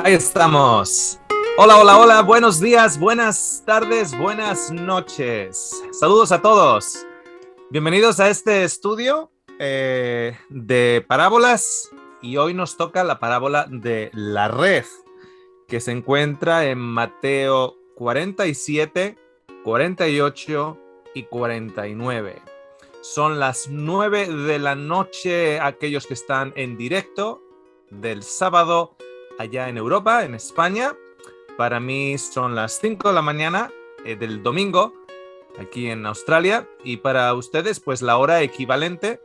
Ahí estamos. Hola, hola, hola. Buenos días, buenas tardes, buenas noches. Saludos a todos. Bienvenidos a este estudio de parábolas. Y hoy nos toca la parábola de la red, que se encuentra en Mateo 47, 48 y 49. Son las 9 de la noche aquellos que están en directo del sábado allá en Europa, en España. Para mí son las 5 de la mañana del domingo aquí en Australia, y para ustedes pues la hora equivalente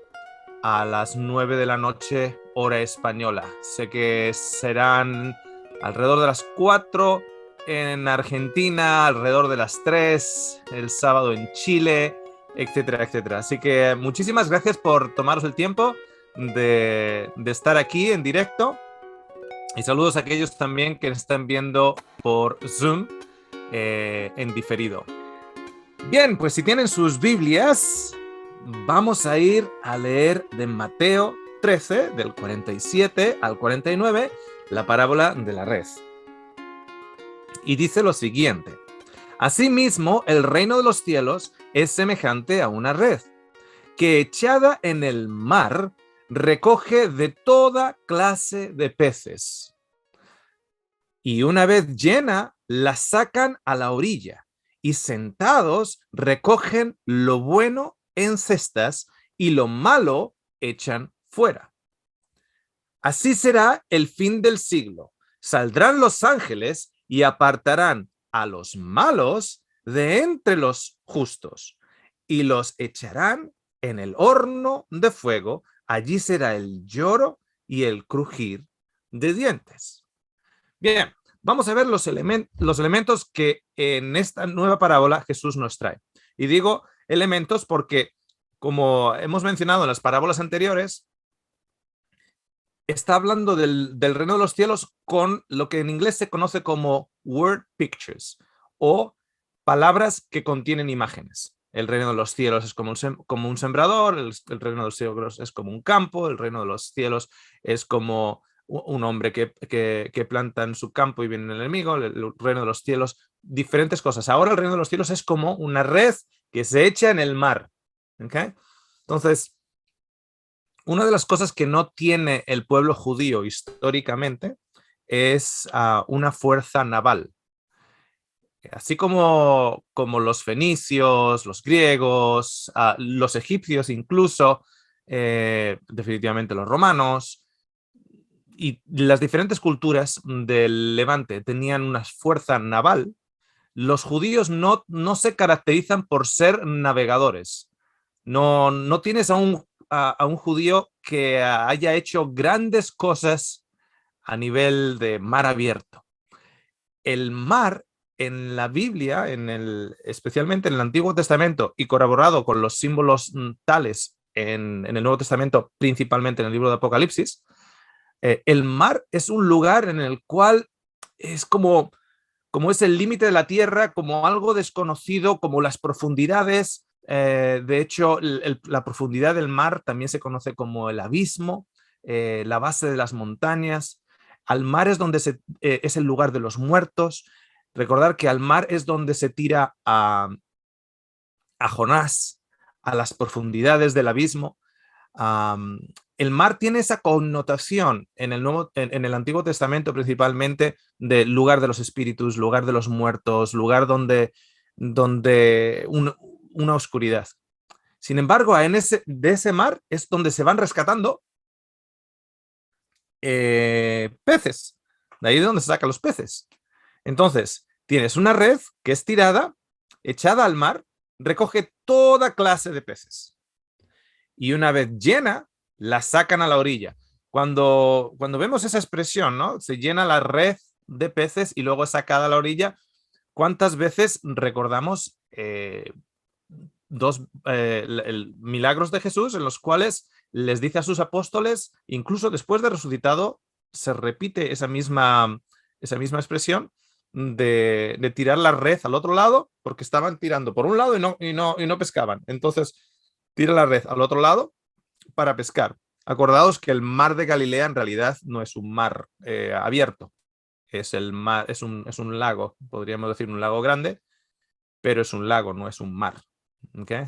a las 9 de la noche hora española. Sé que serán alrededor de las 4 en Argentina, alrededor de las 3 el sábado en Chile, etcétera, etcétera. Así que muchísimas gracias por tomaros el tiempo de estar aquí en directo. Y saludos a aquellos también que están viendo por Zoom en diferido. Bien, pues si tienen sus Biblias, vamos a ir a leer de Mateo 13, del 47 al 49, la parábola de la red. Y dice lo siguiente: Asimismo, el reino de los cielos es semejante a una red, que echada en el mar recoge de toda clase de peces. Y una vez llena, la sacan a la orilla, y sentados recogen lo bueno en cestas y lo malo echan fuera. Así será el fin del siglo. Saldrán los ángeles y apartarán a los malos de entre los justos y los echarán en el horno de fuego. Allí será el lloro y el crujir de dientes. Bien, vamos a ver los elementos que en esta nueva parábola Jesús nos trae. Y digo elementos porque, como hemos mencionado en las parábolas anteriores, está hablando del reino de los cielos con lo que en inglés se conoce como word pictures, o palabras que contienen imágenes. El reino de los cielos es como un sembrador, el reino de los cielos es como un campo, el reino de los cielos es como un hombre que planta en su campo y viene el enemigo, el reino de los cielos, diferentes cosas. Ahora el reino de los cielos es como una red que se echa en el mar. ¿Okay? Entonces, una de las cosas que no tiene el pueblo judío históricamente es una fuerza naval. Así como los fenicios, los griegos, los egipcios incluso, definitivamente los romanos, y las diferentes culturas del Levante tenían una fuerza naval. Los judíos no se caracterizan por ser navegadores. No tienes a un judío que haya hecho grandes cosas a nivel de mar abierto. El mar en la Biblia, especialmente en el Antiguo Testamento, y corroborado con los símbolos tales en el Nuevo Testamento, principalmente en el libro de Apocalipsis, el mar es un lugar en el cual es como es el límite de la tierra, como algo desconocido, como las profundidades. De hecho, la profundidad del mar también se conoce como el abismo, la base de las montañas. Al mar es donde es el lugar de los muertos. Recordar que al mar es donde se tira a Jonás, a las profundidades del abismo. Um, el mar tiene esa connotación en el Antiguo Testamento, principalmente de lugar de los espíritus, lugar de los muertos, lugar donde una oscuridad. Sin embargo, de ese mar es donde se van rescatando peces. De ahí es donde se sacan los peces. Entonces, tienes una red que es tirada, echada al mar, recoge toda clase de peces. Y una vez llena, la sacan a la orilla. Cuando vemos esa expresión, ¿no? Se llena la red de peces y luego es sacada a la orilla. ¿Cuántas veces recordamos milagros de Jesús en los cuales les dice a sus apóstoles, incluso después de resucitado, se repite esa misma expresión de tirar la red al otro lado, porque estaban tirando por un lado y no pescaban. Entonces, tira la red al otro lado para pescar. Acordaos que el mar de Galilea en realidad no es un mar abierto, es el mar, es un lago, podríamos decir un lago grande, pero es un lago, no es un mar, ¿okay?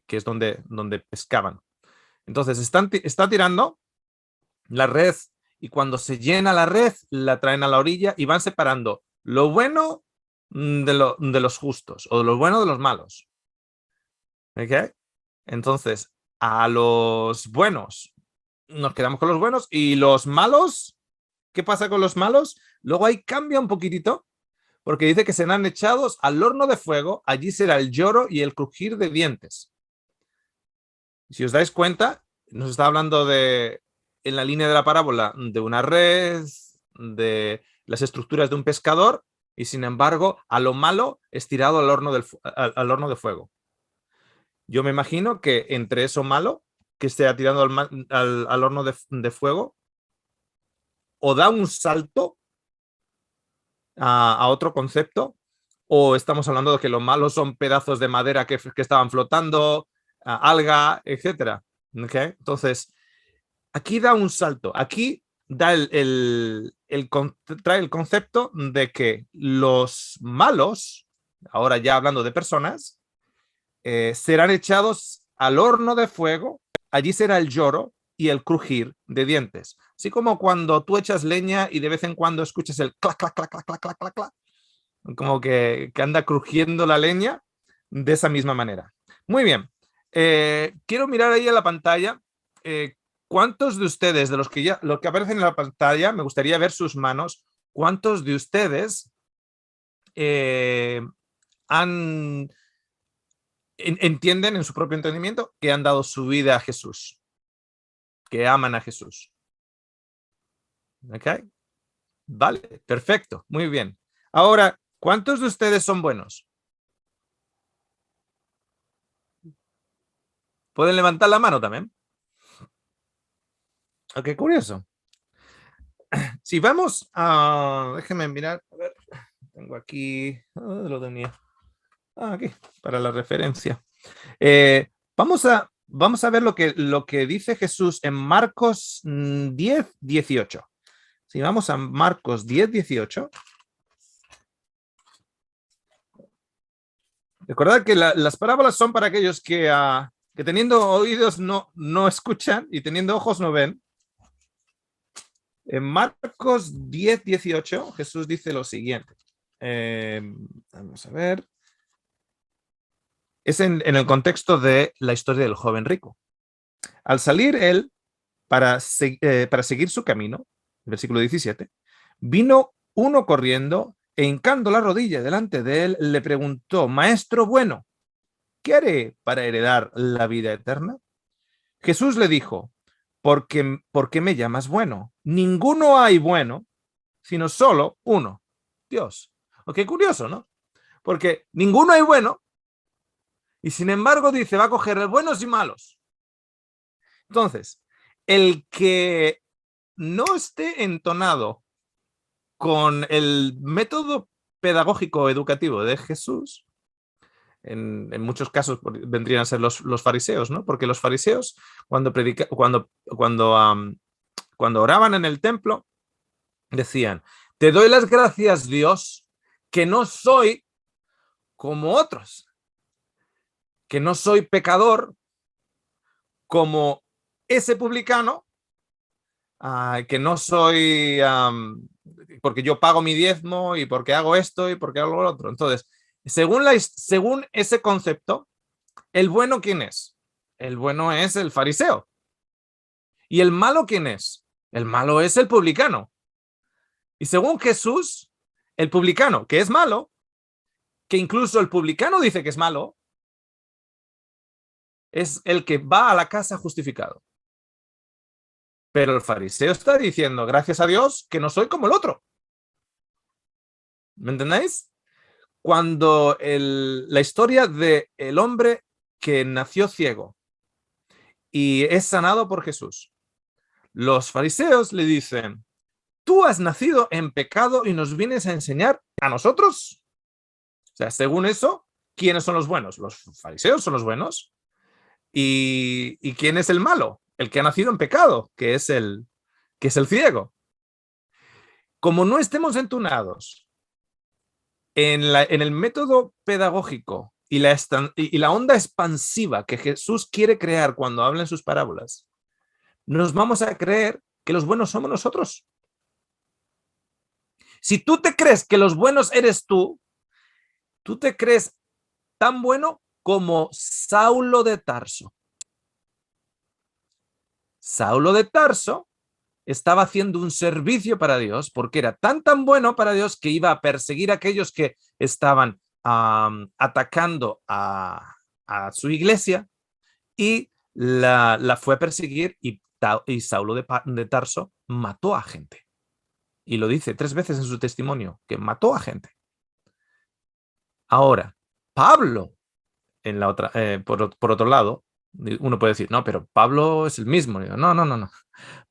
Que es donde pescaban. Entonces está tirando la red y cuando se llena la red la traen a la orilla y van separando lo bueno de los justos o de lo bueno de los malos. ¿Okay? Entonces, a los buenos nos quedamos con los buenos y los malos, ¿qué pasa con los malos? Luego ahí cambia un poquitito porque dice que serán echados al horno de fuego, allí será el lloro y el crujir de dientes. Si os dais cuenta, nos está hablando de, en la línea de la parábola, de una red, de las estructuras de un pescador, y sin embargo, a lo malo es tirado al horno de fuego. Yo me imagino que entre eso malo, que esté tirando al horno de fuego, o da un salto a otro concepto, o estamos hablando de que lo malo son pedazos de madera que estaban flotando, alga, etc. ¿Okay? Entonces, aquí da un salto. Aquí da trae el concepto de que los malos, ahora ya hablando de personas, serán echados al horno de fuego, allí será el lloro y el crujir de dientes. Así como cuando tú echas leña y de vez en cuando escuchas el clac, clac, clac, clac, clac, clac, clac, clac, como que anda crujiendo la leña, de esa misma manera. Muy bien. Quiero mirar ahí a la pantalla. ¿Cuántos de ustedes, de los que aparecen en la pantalla, me gustaría ver sus manos, cuántos de ustedes entienden en su propio entendimiento que han dado su vida a Jesús, que aman a Jesús? ¿Ok? Vale, perfecto, muy bien. Ahora, ¿cuántos de ustedes son buenos? ¿Pueden levantar la mano también? Oh, qué curioso. Si vamos a... Déjenme mirar. A ver, tengo aquí... lo tenía. Aquí, para la referencia. Vamos a ver lo que dice Jesús en Marcos 10, 18. Si vamos a Marcos 10, 18. Recordad que las parábolas son para aquellos que teniendo oídos no escuchan y teniendo ojos no ven. En Marcos 10, 18, Jesús dice lo siguiente. Vamos a ver. Es en el contexto de la historia del joven rico. Al salir él para seguir su camino, versículo 17, vino uno corriendo e hincando la rodilla delante de él, le preguntó: Maestro bueno, ¿qué haré para heredar la vida eterna? Jesús le dijo: ¿Por qué me llamas bueno? Ninguno hay bueno, sino solo uno, Dios. Oh, qué curioso, ¿no? Porque ninguno hay bueno y sin embargo dice, va a coger buenos y malos. Entonces, el que no esté entonado con el método pedagógico educativo de Jesús, en muchos casos vendrían a ser los fariseos, ¿no? Porque los fariseos, cuando oraban en el templo, decían: te doy las gracias, Dios, que no soy como otros, que no soy pecador como ese publicano, que no soy, porque yo pago mi diezmo y porque hago esto y porque hago lo otro. Entonces, según ese concepto, ¿el bueno quién es? El bueno es el fariseo. ¿Y el malo quién es? El malo es el publicano. Y según Jesús, el publicano, que es malo, que incluso el publicano dice que es malo, es el que va a la casa justificado. Pero el fariseo está diciendo, gracias a Dios, que no soy como el otro. ¿Me entendéis? Cuando la historia del hombre que nació ciego y es sanado por Jesús, los fariseos le dicen: tú has nacido en pecado y nos vienes a enseñar a nosotros. O sea, según eso, ¿quiénes son los buenos? Los fariseos son los buenos. ¿Y quién es el malo? El que ha nacido en pecado, que es el ciego. como no estemos entunados en el método pedagógico y la onda expansiva que Jesús quiere crear cuando habla en sus parábolas, nos vamos a creer que los buenos somos nosotros. Si tú te crees que los buenos eres tú te crees tan bueno como Saulo de Tarso. Saulo de Tarso estaba haciendo un servicio para Dios porque era tan bueno para Dios que iba a perseguir a aquellos que estaban atacando a su iglesia y la fue a perseguir y Saulo de Tarso mató a gente. Y lo dice 3 veces en su testimonio, que mató a gente. Ahora, Pablo, en la otra, por otro lado, uno puede decir, no, pero Pablo es el mismo. Digo, no.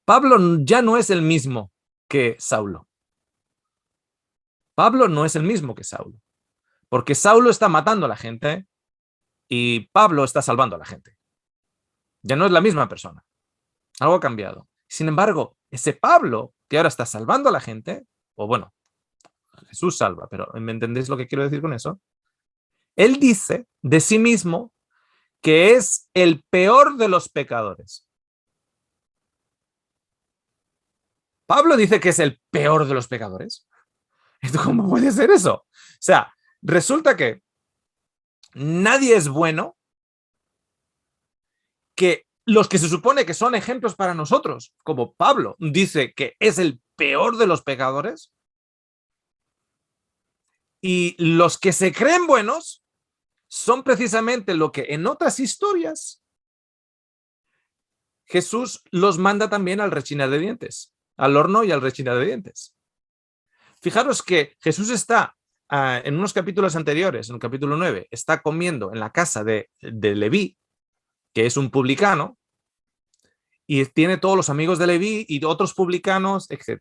Pablo ya no es el mismo que Saulo. Pablo no es el mismo que Saulo. Porque Saulo está matando a la gente y Pablo está salvando a la gente. Ya no es la misma persona. Algo ha cambiado. Sin embargo, ese Pablo que ahora está salvando a la gente, o bueno, Jesús salva, pero ¿me entendéis lo que quiero decir con eso? Él dice de sí mismo que es el peor de los pecadores. Pablo dice que es el peor de los pecadores. ¿Cómo puede ser eso? O sea, resulta que nadie es bueno, que los que se supone que son ejemplos para nosotros, como Pablo, dice que es el peor de los pecadores, y los que se creen buenos son precisamente lo que en otras historias Jesús los manda también al rechinar de dientes, al horno y al rechinar de dientes. Fijaros que Jesús está en unos capítulos anteriores, en el capítulo 9, está comiendo en la casa de Leví, que es un publicano, y tiene todos los amigos de Leví y otros publicanos, etc.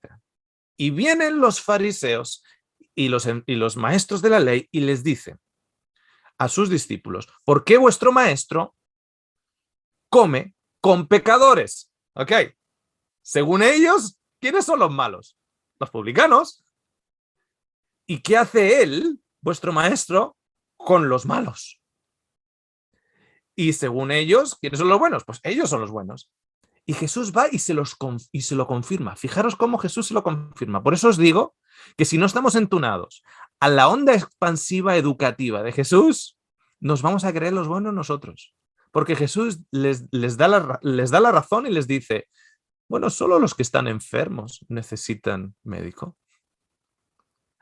Y vienen los fariseos y los maestros de la ley y les dicen a sus discípulos, ¿por qué vuestro maestro come con pecadores? Ok, según ellos, ¿quiénes son los malos? Los publicanos. ¿Y qué hace él, vuestro maestro, con los malos? Y según ellos, ¿quiénes son los buenos? Pues ellos son los buenos. Y Jesús va y se lo confirma. Fijaros cómo Jesús se lo confirma. Por eso os digo que si no estamos entunados a la onda expansiva educativa de Jesús, nos vamos a creer los buenos nosotros. Porque Jesús les da la razón y les dice, bueno, solo los que están enfermos necesitan médico.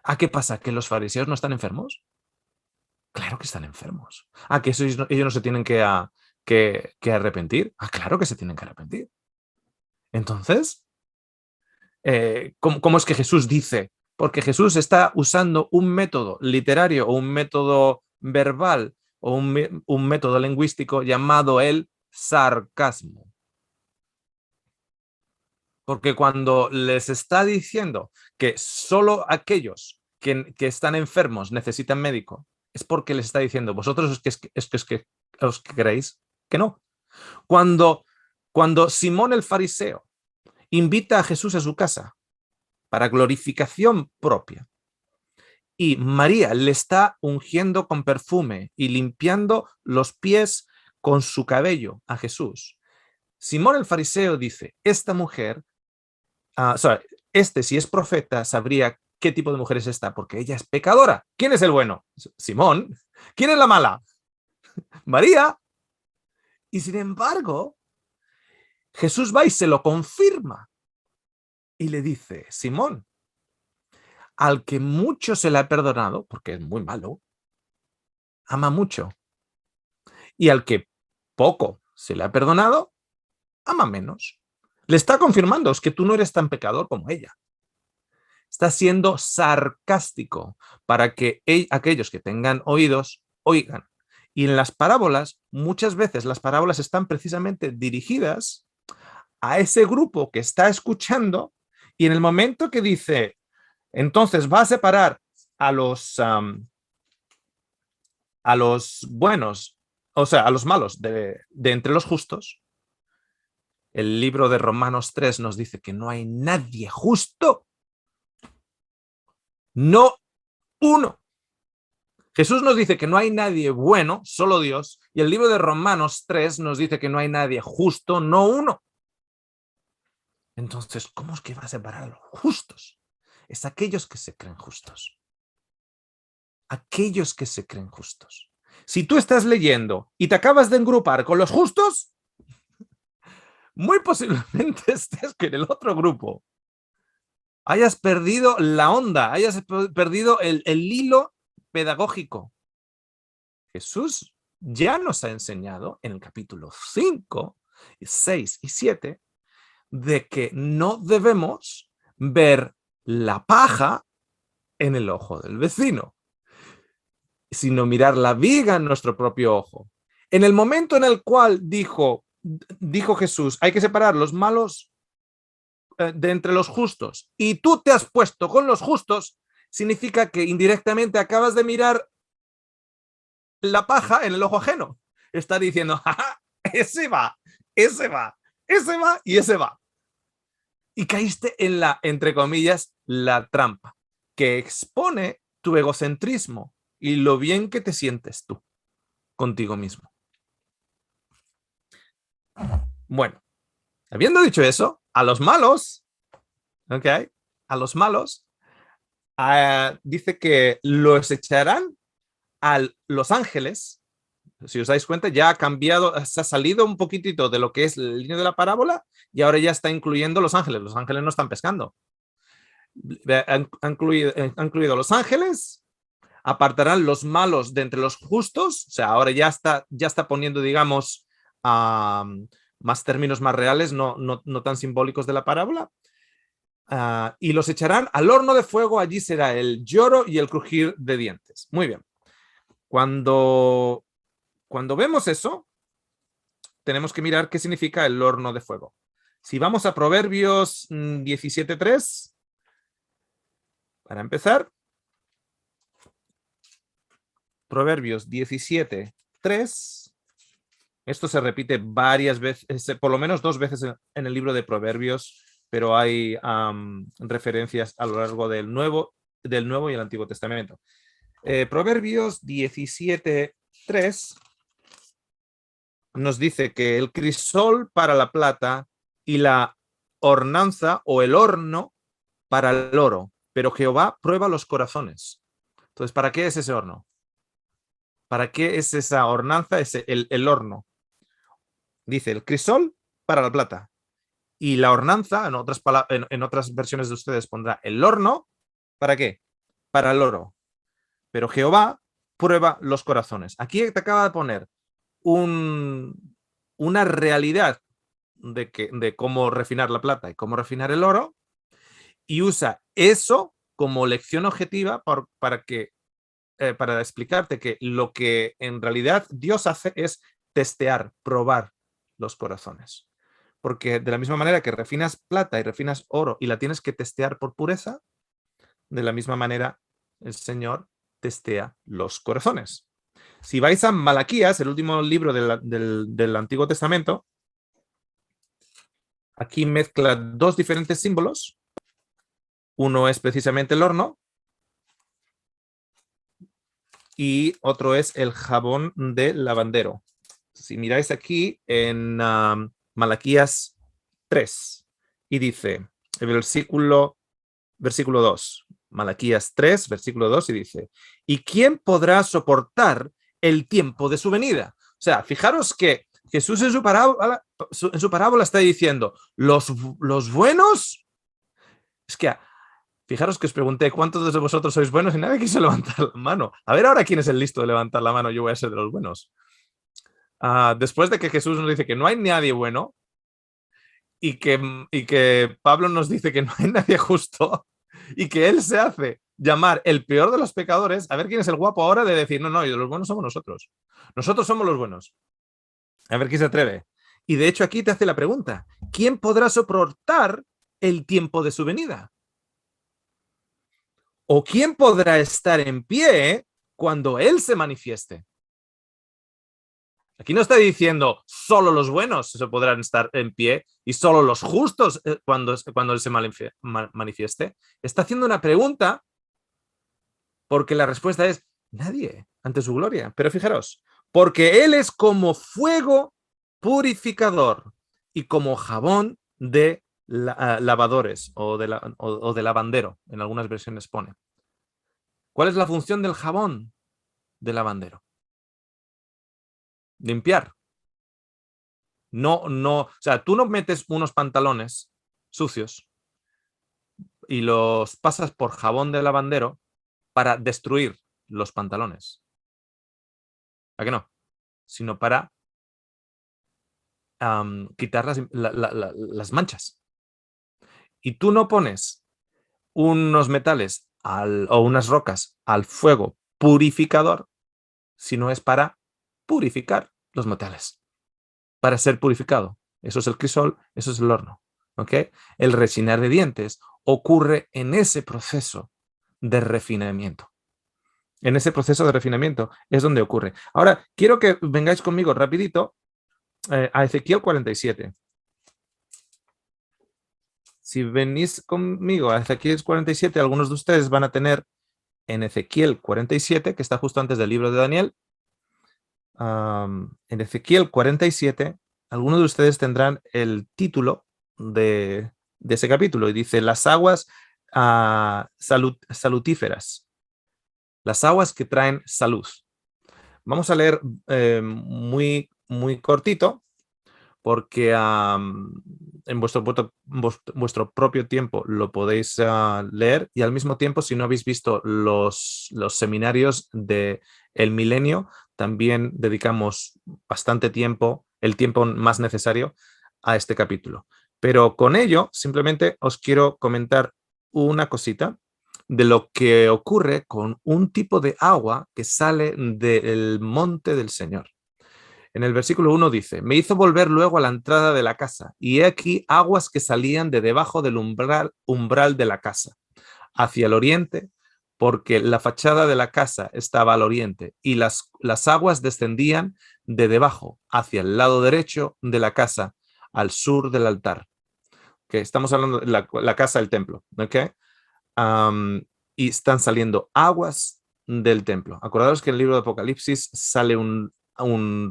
¿A qué pasa? ¿Que los fariseos no están enfermos? Claro que están enfermos. ¿A que ellos no se tienen que arrepentir? Claro que se tienen que arrepentir. Entonces, ¿cómo es que Jesús dice? Porque Jesús está usando un método literario o un método verbal o un método lingüístico llamado el sarcasmo. Porque cuando les está diciendo que solo aquellos que están enfermos necesitan médico, es porque les está diciendo, vosotros es que os creéis que no. Cuando Simón el fariseo invita a Jesús a su casa para glorificación propia y María le está ungiendo con perfume y limpiando los pies con su cabello a Jesús, Simón el fariseo dice, esta mujer, si es profeta, sabría qué tipo de mujer es esta, porque ella es pecadora. ¿Quién es el bueno? Simón. ¿Quién es la mala? María. Y sin embargo, Jesús va y se lo confirma. Y le dice, Simón, al que mucho se le ha perdonado, porque es muy malo, ama mucho. Y al que poco se le ha perdonado, ama menos. Le está confirmando, es que tú no eres tan pecador como ella. Está siendo sarcástico para que aquellos que tengan oídos oigan. Y en las parábolas, muchas veces las parábolas están precisamente dirigidas a ese grupo que está escuchando y en el momento que dice, entonces va a separar a los buenos, o sea, a los malos de entre los justos, el libro de Romanos 3 nos dice que no hay nadie justo, no uno. Jesús nos dice que no hay nadie bueno, solo Dios, y el libro de Romanos 3 nos dice que no hay nadie justo, no uno. Entonces, ¿cómo es que va a separar a los justos? Es aquellos que se creen justos. Aquellos que se creen justos. Si tú estás leyendo y te acabas de engrupar con los justos, muy posiblemente estés en el otro grupo. Hayas perdido la onda, hayas perdido el hilo pedagógico. Jesús ya nos ha enseñado en el capítulo 5, 6 y 7 de que no debemos ver la paja en el ojo del vecino, sino mirar la viga en nuestro propio ojo. En el momento en el cual dijo Jesús, hay que separar los malos de entre los justos, y tú te has puesto con los justos, significa que indirectamente acabas de mirar la paja en el ojo ajeno. Está diciendo, ¡ja, ese va, ese va, ese va y ese va! Y caíste en la, entre comillas, la trampa, que expone tu egocentrismo y lo bien que te sientes tú contigo mismo. Bueno, habiendo dicho eso, a los malos, ¿ok? A los malos, dice que los echarán a los ángeles. Si os dais cuenta, ya ha cambiado, se ha salido un poquitito de lo que es el línea de la parábola y ahora ya está incluyendo los ángeles. Los ángeles no están pescando. Han incluido a los ángeles, apartarán los malos de entre los justos, o sea, ahora ya está poniendo, digamos, más términos más reales, no tan simbólicos de la parábola, y los echarán al horno de fuego, allí será el lloro y el crujir de dientes. Muy bien. Cuando vemos eso, tenemos que mirar qué significa el horno de fuego. Si vamos a Proverbios 17:3, para empezar, Proverbios 17:3, esto se repite varias veces, por lo menos 2 veces en el libro de Proverbios, pero hay referencias a lo largo del Nuevo y el Antiguo Testamento. Proverbios 17:3 nos dice que el crisol para la plata y la hornanza o el horno para el oro, pero Jehová prueba los corazones. Entonces, ¿para qué es ese horno? ¿Para qué es esa hornanza? El horno. Dice el crisol para la plata y la hornanza, en otras versiones de ustedes pondrá el horno, ¿para qué? Para el oro. Pero Jehová prueba los corazones. Aquí te acaba de poner una realidad de cómo refinar la plata y cómo refinar el oro, y usa eso como lección objetiva para explicarte que lo que en realidad Dios hace es testear, probar los corazones. Porque de la misma manera que refinas plata y refinas oro y la tienes que testear por pureza, de la misma manera el Señor testea los corazones. Si vais a Malaquías, el último libro del Antiguo Testamento, aquí mezcla 2 diferentes símbolos. Uno es precisamente el horno y otro es el jabón de lavandero. Si miráis aquí en Malaquías 3 y dice, el versículo 2, Malaquías 3, versículo 2, y dice, ¿y quién podrá soportar el tiempo de su venida? O sea, fijaros que Jesús en su parábola está diciendo, los buenos, es que fijaros que os pregunté cuántos de vosotros sois buenos y nadie quiso levantar la mano. A ver ahora quién es el listo de levantar la mano, yo voy a ser de los buenos. Después de que Jesús nos dice que no hay nadie bueno y que Pablo nos dice que no hay nadie justo y que él se hace llamar el peor de los pecadores, a ver quién es el guapo ahora de decir, no, los buenos somos nosotros. Nosotros somos los buenos. A ver quién se atreve. Y de hecho aquí te hace la pregunta, ¿quién podrá soportar el tiempo de su venida? ¿O quién podrá estar en pie cuando Él se manifieste? Aquí no está diciendo solo los buenos se podrán estar en pie y solo los justos cuando Él se manifieste. Está haciendo una pregunta Porque la respuesta es nadie ante su gloria. Pero fijaros, porque Él es como fuego purificador y como jabón de lavadores o de lavandero, en algunas versiones pone. ¿Cuál es la función del jabón de lavandero? Limpiar. O sea, tú no metes unos pantalones sucios y los pasas por jabón de lavandero para destruir los pantalones. ¿A qué no? Sino para quitar las manchas. Y tú no pones unos metales o unas rocas al fuego purificador, sino es para purificar los metales, para ser purificado. Eso es el crisol, eso es el horno. ¿Okay? El rechinar de dientes ocurre en ese proceso de refinamiento. En ese proceso de refinamiento es donde ocurre. Ahora, quiero que vengáis conmigo rapidito a Ezequiel 47. Si venís conmigo a Ezequiel 47, algunos de ustedes van a tener en Ezequiel 47, que está justo antes del libro de Daniel, en Ezequiel 47, algunos de ustedes tendrán el título de ese capítulo y dice las aguas salutíferas, las aguas que traen salud. Vamos a leer muy, muy cortito porque en vuestro propio tiempo lo podéis leer y al mismo tiempo, si no habéis visto los seminarios de El Milenio, también dedicamos bastante tiempo, el tiempo más necesario, a este capítulo. Pero con ello, simplemente os quiero comentar una cosita de lo que ocurre con un tipo de agua que sale del monte del Señor. En el versículo 1 dice, me hizo volver luego a la entrada de la casa, y he aquí aguas que salían de debajo del umbral de la casa, hacia el oriente, porque la fachada de la casa estaba al oriente, y las aguas descendían de debajo, hacia el lado derecho de la casa, al sur del altar. Okay, estamos hablando de la casa del templo. ¿Okay? Y están saliendo aguas del templo. Acordaos que en el libro de Apocalipsis sale un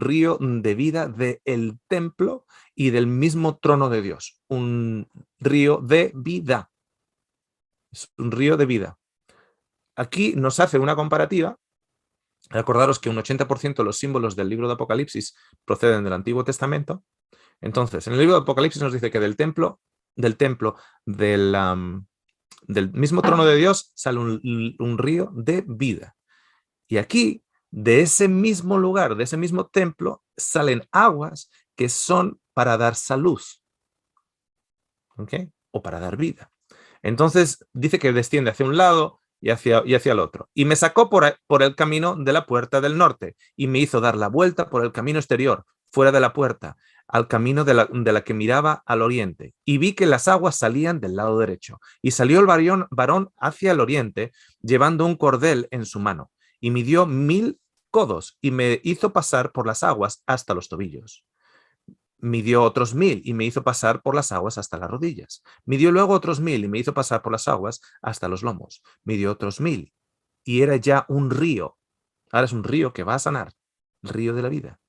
río de vida del templo y del mismo trono de Dios. Un río de vida. Es un río de vida. Aquí nos hace una comparativa. Acordaros que un 80% de los símbolos del libro de Apocalipsis proceden del Antiguo Testamento. Entonces, en el libro de Apocalipsis nos dice que del templo, del mismo trono de Dios sale un río de vida. Y aquí, de ese mismo lugar, de ese mismo templo, salen aguas que son para dar salud. ¿Okay? O para dar vida. Entonces, dice que desciende hacia un lado y hacia el otro. Y me sacó por el camino de la puerta del norte y me hizo dar la vuelta por el camino exterior, fuera de la puerta, al camino de la que miraba al oriente. Y vi que las aguas salían del lado derecho. Y salió el varón hacia el oriente, llevando un cordel en su mano. Y midió 1000 codos y me hizo pasar por las aguas hasta los tobillos. Midió otros 1000 y me hizo pasar por las aguas hasta las rodillas. Midió luego otros 1000 y me hizo pasar por las aguas hasta los lomos. Midió otros 1000 y era ya un río. Ahora es un río que va a sanar, el río de la vida,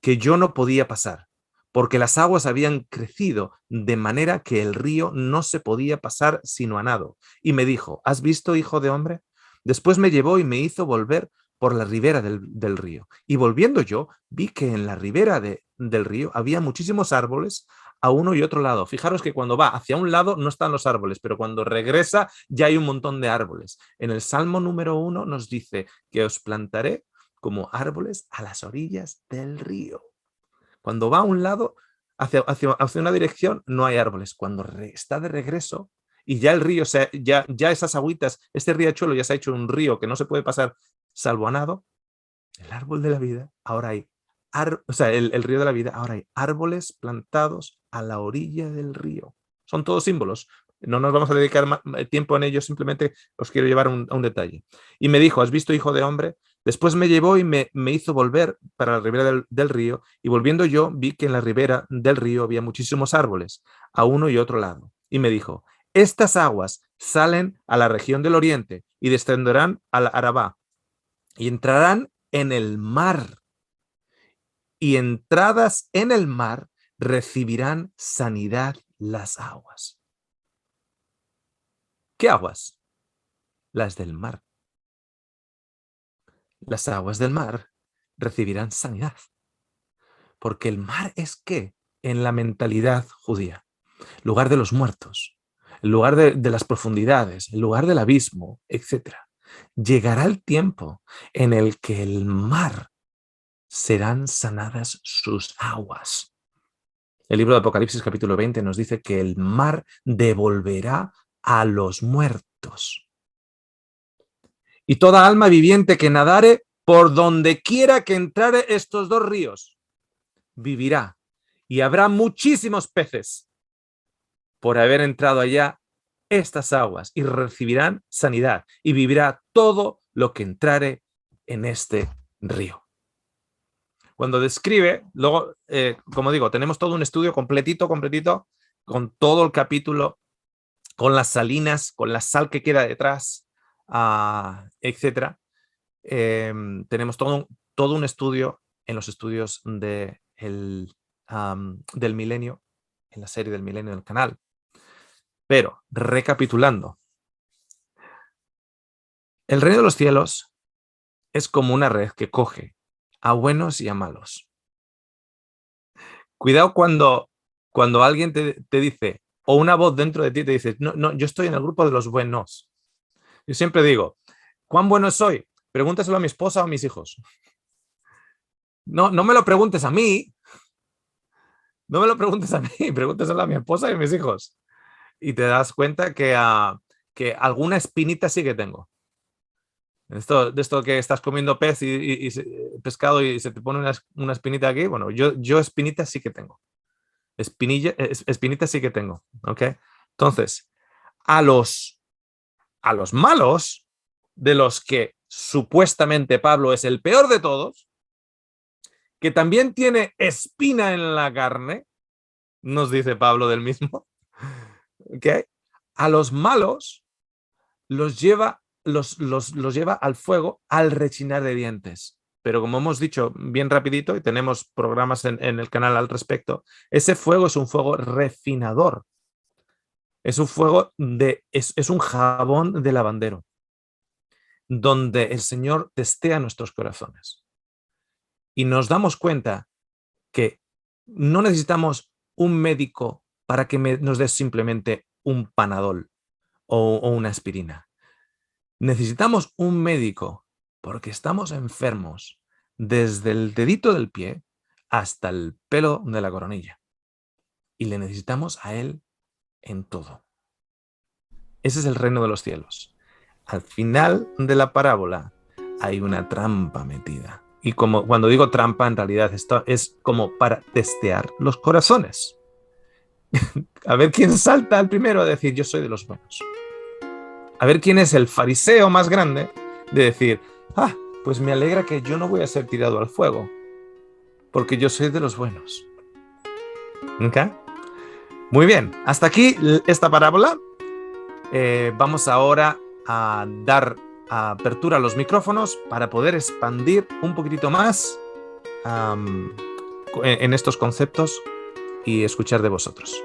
que yo no podía pasar, porque las aguas habían crecido de manera que el río no se podía pasar sino a nado. Y me dijo, ¿has visto, hijo de hombre? Después me llevó y me hizo volver por la ribera del río. Y volviendo yo, vi que en la ribera del río había muchísimos árboles a uno y otro lado. Fijaros que cuando va hacia un lado no están los árboles, pero cuando regresa ya hay un montón de árboles. En el Salmo número 1 nos dice que os plantaré como árboles a las orillas del río. Cuando va a un lado, hacia una dirección, no hay árboles. Cuando está de regreso y ya el río, ya esas agüitas, este riachuelo ya se ha hecho un río que no se puede pasar salvo a nado, el árbol de la vida, ahora hay, el río de la vida, ahora hay árboles plantados a la orilla del río. Son todos símbolos. No nos vamos a dedicar tiempo en ellos, simplemente os quiero llevar a un detalle. Y me dijo, ¿has visto, hijo de hombre? Después me llevó y me hizo volver para la ribera del río, y volviendo yo vi que en la ribera del río había muchísimos árboles, a uno y otro lado. Y me dijo, Estas aguas salen a la región del oriente y descenderán al Arabá y entrarán en el mar. Y entradas en el mar recibirán sanidad las aguas. ¿Qué aguas? Las del mar. Las aguas del mar recibirán sanidad. Porque el mar es ¿qué? En la mentalidad judía. Lugar de los muertos, el lugar de las profundidades, el lugar del abismo, etc. Llegará el tiempo en el que el mar serán sanadas sus aguas. El libro de Apocalipsis capítulo 20 nos dice que el mar devolverá a los muertos. Y toda alma viviente que nadare por donde quiera que entrare estos dos ríos, vivirá. Y habrá muchísimos peces por haber entrado allá estas aguas y recibirán sanidad y vivirá todo lo que entrare en este río. Cuando describe, luego, como digo, tenemos todo un estudio completito, con todo el capítulo, con las salinas, con la sal que queda detrás, etc. Tenemos todo un estudio en los estudios del milenio, en la serie del milenio del canal. Pero, recapitulando, el reino de los cielos es como una red que coge a buenos y a malos. Cuidado cuando alguien te dice, o una voz dentro de ti te dice, no, yo estoy en el grupo de los buenos. Yo siempre digo, ¿cuán bueno soy? Pregúntaselo a mi esposa o a mis hijos. No me lo preguntes a mí. No me lo preguntes a mí, pregúntaselo a mi esposa y a mis hijos. Y te das cuenta que alguna espinita sí que tengo. De esto que estás comiendo pescado y se te pone una espinita aquí, bueno, yo espinita sí que tengo. Espinita sí que tengo, ¿ok? Entonces, a los malos, de los que supuestamente Pablo es el peor de todos, que también tiene espina en la carne, nos dice Pablo del mismo, ¿ok? A los malos los lleva al fuego al rechinar de dientes. Pero como hemos dicho bien rapidito, y tenemos programas en el canal al respecto, ese fuego es un fuego refinador. Es un fuego es un jabón de lavandero, donde el Señor testea nuestros corazones. Y nos damos cuenta que no necesitamos un médico para que nos dé simplemente un Panadol o una aspirina. Necesitamos un médico porque estamos enfermos desde el dedito del pie hasta el pelo de la coronilla. Y le necesitamos a Él en todo. Ese es el reino de los cielos. Al final de la parábola hay una trampa metida. Y cuando digo trampa, en realidad esto es como para testear los corazones. A ver quién salta al primero a decir, yo soy de los buenos. A ver quién es el fariseo más grande de decir, pues me alegra que yo no voy a ser tirado al fuego, porque yo soy de los buenos. ¿Ok? Muy bien, hasta aquí esta parábola. Vamos ahora a dar apertura a los micrófonos para poder expandir un poquitito más en estos conceptos y escuchar de vosotros.